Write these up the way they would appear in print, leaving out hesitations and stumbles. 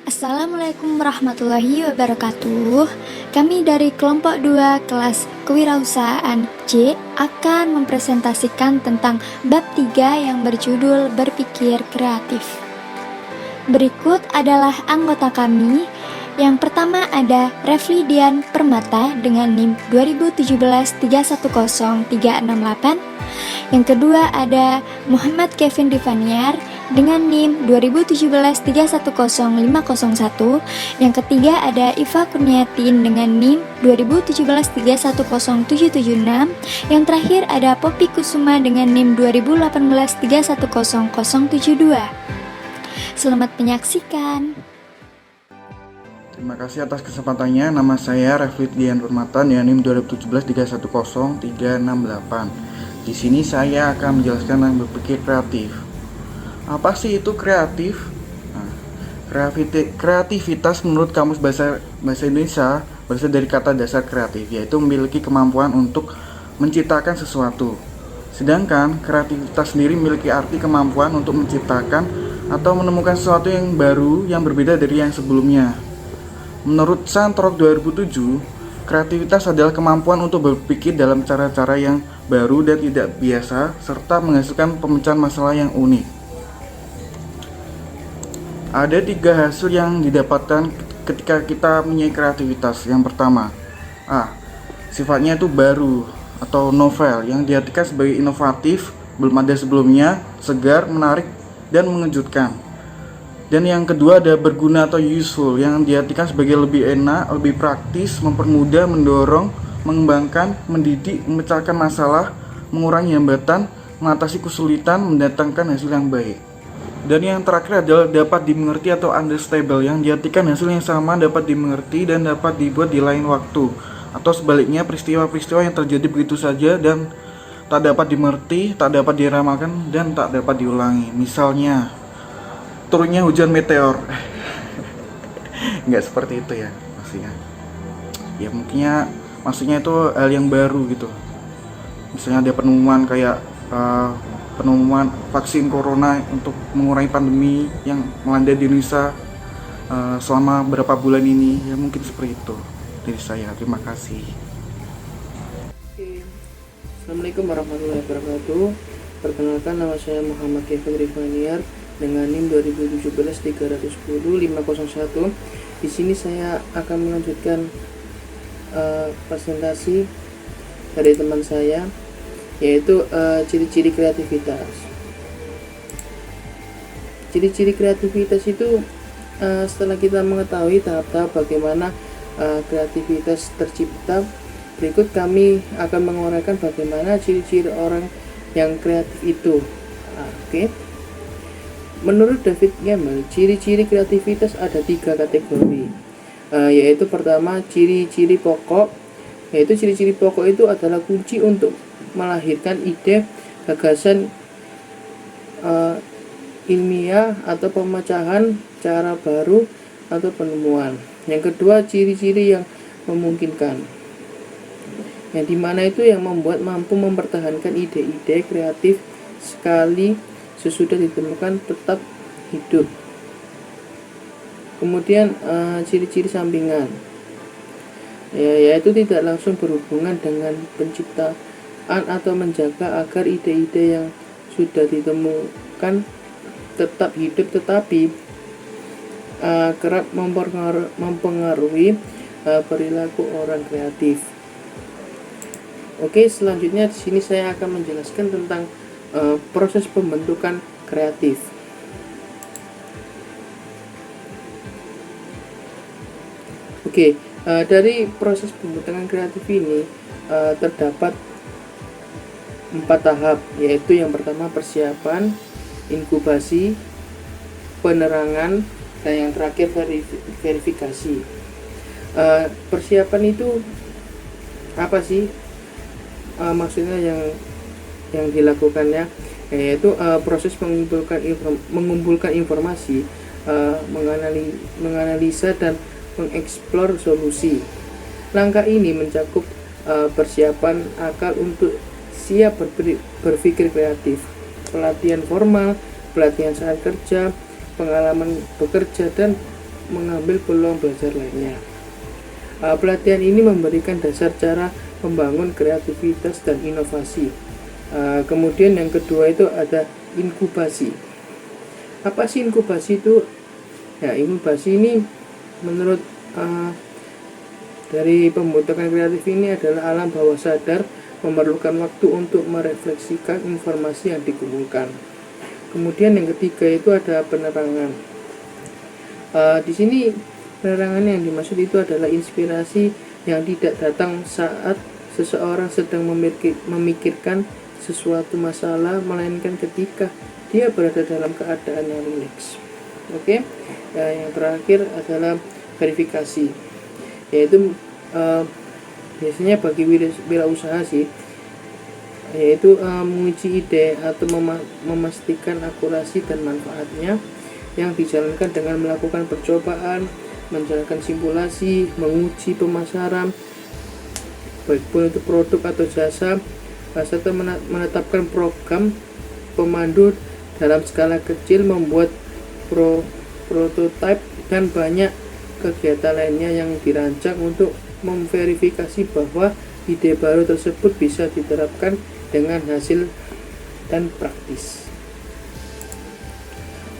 Assalamualaikum warahmatullahi wabarakatuh. Kami dari kelompok 2 kelas Kewirausahaan C akan mempresentasikan tentang bab 3 yang berjudul Berpikir Kreatif. Berikut adalah anggota kami. Yang pertama ada Reflidian Permata dengan NIM 2017310368. Yang kedua ada Muhammad Kevin Rivaniar dengan NIM 2017310501. Yang ketiga ada Iva Kurniatin dengan NIM 2017310776. Yang terakhir ada Poppy Kusuma dengan NIM 2018310072. Selamat menyaksikan. Terima kasih atas kesempatannya. Nama saya Reflidian Permata dengan NIM 2017310368. Di sini saya akan menjelaskan tentang berpikir kreatif. Apa sih itu kreatif? Nah, kreativitas menurut Kamus Bahasa Indonesia berasal dari kata dasar kreatif, yaitu memiliki kemampuan untuk menciptakan sesuatu. Sedangkan kreativitas sendiri memiliki arti kemampuan untuk menciptakan atau menemukan sesuatu yang baru yang berbeda dari yang sebelumnya. Menurut Santrok 2007, kreativitas adalah kemampuan untuk berpikir dalam cara-cara yang baru dan tidak biasa, serta menghasilkan pemecahan masalah yang unik. Ada 3 hasil yang didapatkan ketika kita mempunyai kreativitas. Yang pertama, sifatnya itu baru atau novel, yang diartikan sebagai inovatif, belum ada sebelumnya, segar, menarik, dan mengejutkan. Dan yang kedua ada berguna atau useful, yang diartikan sebagai lebih enak, lebih praktis, mempermudah, mendorong, mengembangkan, mendidik, memecahkan masalah, mengurangi hambatan, mengatasi kesulitan, mendatangkan hasil yang baik. Dan yang terakhir adalah dapat dimengerti atau understandable, yang diartikan hasil yang sama dapat dimengerti dan dapat dibuat di lain waktu, atau sebaliknya peristiwa-peristiwa yang terjadi begitu saja dan tak dapat dimengerti, tak dapat diramalkan, dan tak dapat diulangi. Misalnya turunnya hujan meteor. Nggak seperti itu ya maksudnya. Ya maksudnya itu hal yang baru gitu. Misalnya ada penemuan kayak penemuan vaksin corona untuk mengurangi pandemi yang melanda di Indonesia selama beberapa bulan ini. Ya mungkin seperti itu dari saya. Terima kasih. Assalamualaikum warahmatullahi wabarakatuh. Perkenalkan, nama saya Muhammad Kevin Rivaniar dengan NIM 2017310501. Di sini saya akan melanjutkan presentasi dari teman saya, yaitu ciri-ciri kreativitas. Ciri-ciri kreativitas itu setelah kita mengetahui tahap-tahap bagaimana kreativitas tercipta, berikut kami akan menguraikan bagaimana ciri-ciri orang yang kreatif itu. Oke. Menurut David Gemmell, ciri-ciri kreativitas ada 3 kategori, yaitu pertama ciri-ciri pokok, yaitu ciri-ciri pokok itu adalah kunci untuk melahirkan ide, gagasan ilmiah atau pemecahan cara baru atau penemuan. Yang kedua, ciri-ciri yang memungkinkan, yang dimana itu yang membuat mampu mempertahankan ide-ide kreatif sekali sesudah ditemukan tetap hidup. Kemudian ciri-ciri sampingan, yaitu tidak langsung berhubungan dengan penciptaan atau menjaga agar ide-ide yang sudah ditemukan tetap hidup, tetapi kerap mempengaruhi perilaku orang kreatif. Oke, selanjutnya di sini saya akan menjelaskan tentang proses pembentukan kreatif. Oke, dari proses pembentukan kreatif ini terdapat 4 tahap, yaitu yang pertama persiapan, inkubasi, penerangan, dan yang terakhir verifikasi. Persiapan itu apa sih? Maksudnya yang dilakukannya, yaitu proses mengumpulkan informasi, menganalisa dan mengeksplor solusi. Langkah ini mencakup persiapan akal untuk siap berpikir kreatif, pelatihan formal, pelatihan saat kerja, pengalaman bekerja, dan mengambil peluang belajar lainnya. Pelatihan ini memberikan dasar cara membangun kreativitas dan inovasi. Kemudian yang kedua itu ada inkubasi. Apa sih inkubasi itu? Ya, inkubasi ini menurut dari pembentukan kreatif ini adalah alam bawah sadar memerlukan waktu untuk merefleksikan informasi yang dikumpulkan. Kemudian yang ketiga itu ada penerangan. Di sini penerangan yang dimaksud itu adalah inspirasi yang tidak datang saat seseorang sedang memikirkan sesuatu masalah, melainkan ketika dia berada dalam keadaan yang rileks. Oke. Yang terakhir adalah verifikasi, yaitu biasanya bagi wirausaha sih, yaitu menguji ide atau memastikan akurasi dan manfaatnya yang dijalankan dengan melakukan percobaan, menjalankan simulasi, menguji pemasaran baik pun untuk produk atau jasa, serta menetapkan program pemandu dalam skala kecil, membuat prototipe dan banyak kegiatan lainnya yang dirancang untuk memverifikasi bahwa ide baru tersebut bisa diterapkan dengan hasil dan praktis.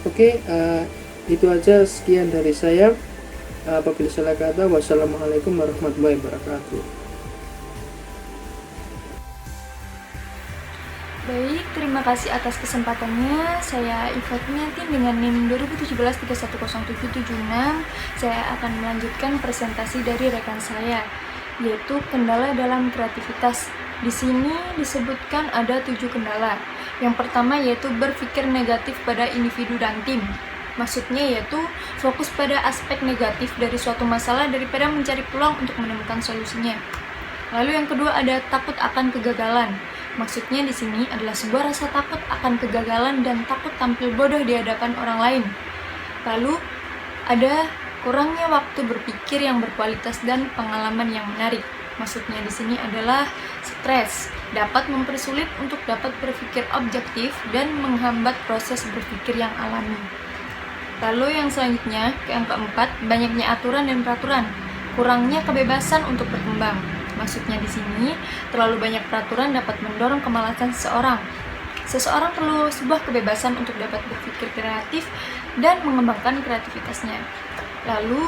Oke, itu aja, sekian dari saya. Apabila salah kata, wassalamualaikum warahmatullahi wabarakatuh. Baik, terima kasih atas kesempatannya. Saya Iva Kunianti dengan NIM 2017310776. Saya akan melanjutkan presentasi dari rekan saya, yaitu kendala dalam kreativitas. Di sini disebutkan ada 7 kendala. Yang pertama yaitu berpikir negatif pada individu dan tim. Maksudnya yaitu fokus pada aspek negatif dari suatu masalah daripada mencari peluang untuk menemukan solusinya. Lalu yang kedua ada takut akan kegagalan. Maksudnya di sini adalah sebuah rasa takut akan kegagalan dan takut tampil bodoh di hadapan orang lain. Lalu ada kurangnya waktu berpikir yang berkualitas dan pengalaman yang menarik. Maksudnya di sini adalah stres, dapat mempersulit untuk dapat berpikir objektif dan menghambat proses berpikir yang alami. Lalu yang selanjutnya, yang keempat, banyaknya aturan dan peraturan, kurangnya kebebasan untuk berkembang. Maksudnya di sini, terlalu banyak peraturan dapat mendorong kemalasan seseorang. Seseorang perlu sebuah kebebasan untuk dapat berpikir kreatif dan mengembangkan kreativitasnya. Lalu,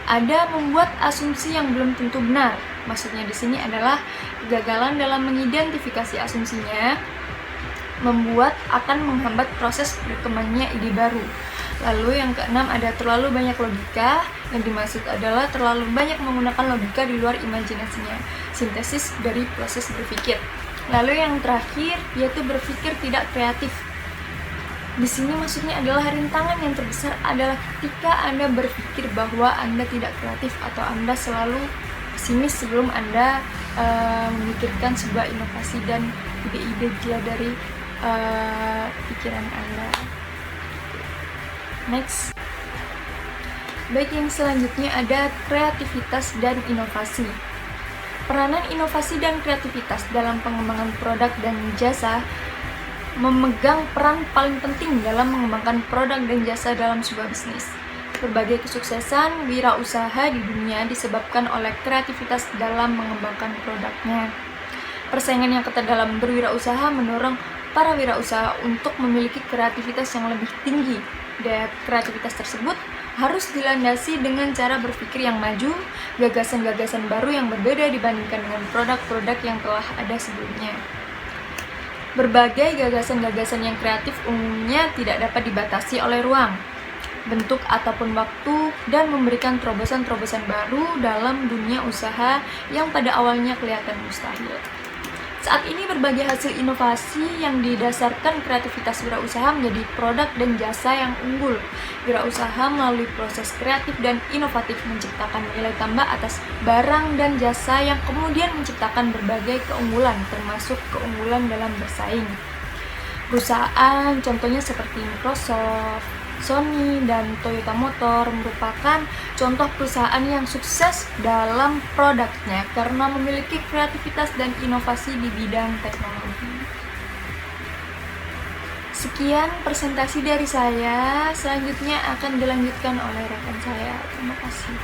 ada membuat asumsi yang belum tentu benar. Maksudnya di sini adalah kegagalan dalam mengidentifikasi asumsinya, membuat akan menghambat proses berkembangnya ide baru. Lalu yang keenam ada terlalu banyak logika, yang dimaksud adalah terlalu banyak menggunakan logika di luar imajinasinya, sintesis dari proses berpikir. Lalu yang terakhir yaitu berpikir tidak kreatif. Di sini maksudnya adalah rintangan yang terbesar adalah ketika Anda berpikir bahwa Anda tidak kreatif atau Anda selalu pesimis sebelum Anda memikirkan sebuah inovasi dan ide-ide gila dari pikiran Anda. Next. Baik, yang selanjutnya ada kreativitas dan inovasi. Peranan inovasi dan kreativitas dalam pengembangan produk dan jasa memegang peran paling penting dalam mengembangkan produk dan jasa dalam sebuah bisnis. Berbagai kesuksesan wirausaha di dunia disebabkan oleh kreativitas dalam mengembangkan produknya. Persaingan yang ketat dalam berwirausaha mendorong para wirausaha untuk memiliki kreativitas yang lebih tinggi. Dan kreativitas tersebut harus dilandasi dengan cara berpikir yang maju, gagasan-gagasan baru yang berbeda dibandingkan dengan produk-produk yang telah ada sebelumnya. Berbagai gagasan-gagasan yang kreatif umumnya tidak dapat dibatasi oleh ruang, bentuk ataupun waktu, dan memberikan terobosan-terobosan baru dalam dunia usaha yang pada awalnya kelihatan mustahil. Saat ini berbagai hasil inovasi yang didasarkan kreativitas wirausaha menjadi produk dan jasa yang unggul. Wirausaha melalui proses kreatif dan inovatif menciptakan nilai tambah atas barang dan jasa yang kemudian menciptakan berbagai keunggulan, termasuk keunggulan dalam bersaing. Perusahaan contohnya seperti Microsoft, Sony, dan Toyota Motor merupakan contoh perusahaan yang sukses dalam produknya karena memiliki kreativitas dan inovasi di bidang teknologi. Sekian presentasi dari saya, selanjutnya akan dilanjutkan oleh rekan saya. Terima kasih.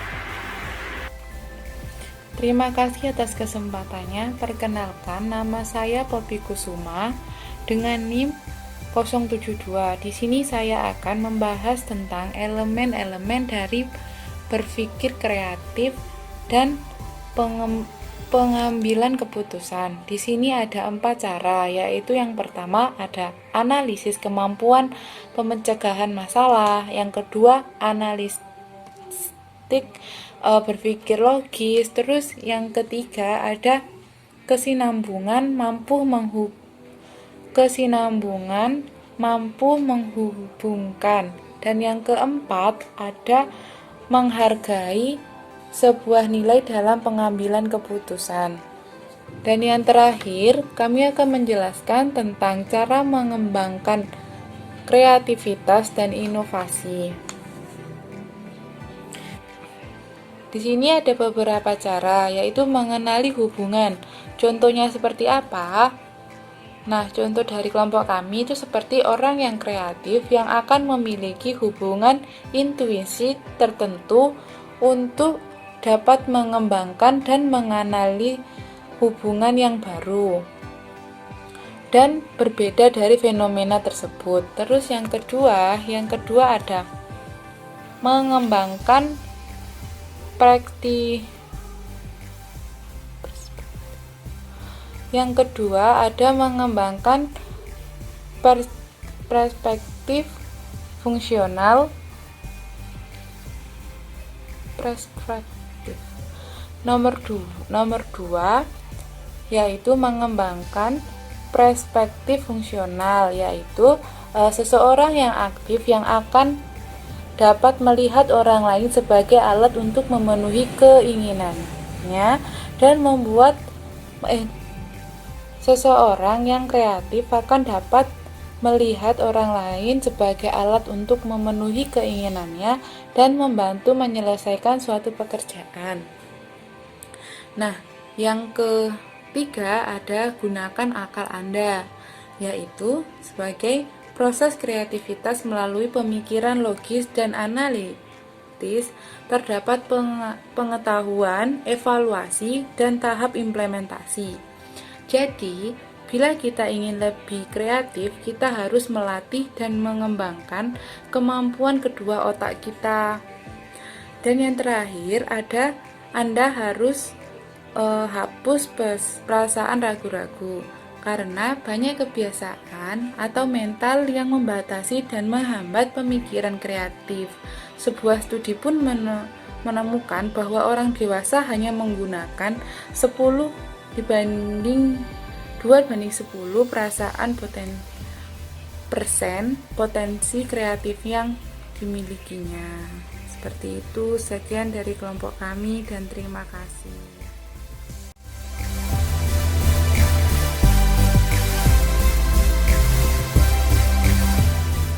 Terima kasih atas kesempatannya. Perkenalkan, nama saya Poppy Kusuma dengan NIM 072. Di sini saya akan membahas tentang elemen-elemen dari berpikir kreatif dan pengambilan keputusan. Di sini ada 4 cara, yaitu yang pertama ada analisis kemampuan pencegahan masalah, yang kedua analistik berpikir logis, terus yang ketiga ada kesinambungan mampu menghubungkan, dan yang keempat ada menghargai sebuah nilai dalam pengambilan keputusan. Dan yang terakhir, kami akan menjelaskan tentang cara mengembangkan kreativitas dan inovasi. Di sini ada beberapa cara, yaitu mengenali hubungan. Contohnya seperti apa? Nah, contoh dari kelompok kami itu seperti orang yang kreatif yang akan memiliki hubungan intuisi tertentu untuk dapat mengembangkan dan mengenali hubungan yang baru dan berbeda dari fenomena tersebut. Terus yang kedua ada mengembangkan perspektif fungsional. Nomor 2 yaitu mengembangkan perspektif fungsional, yaitu seseorang yang aktif yang akan dapat melihat orang lain sebagai alat untuk memenuhi keinginannya dan membuat seseorang yang kreatif akan dapat melihat orang lain sebagai alat untuk memenuhi keinginannya dan membantu menyelesaikan suatu pekerjaan. Nah, yang ketiga ada gunakan akal Anda, yaitu sebagai proses kreativitas melalui pemikiran logis dan analitis, terdapat pengetahuan, evaluasi, dan tahap implementasi. Jadi, bila kita ingin lebih kreatif, kita harus melatih dan mengembangkan kemampuan kedua otak kita. Dan yang terakhir ada Anda harus hapus perasaan ragu-ragu, karena banyak kebiasaan atau mental yang membatasi dan menghambat pemikiran kreatif. Sebuah studi pun menemukan bahwa orang dewasa hanya menggunakan 2 banding 10 potensi kreatif yang dimilikinya. Seperti itu, sekian dari kelompok kami dan terima kasih.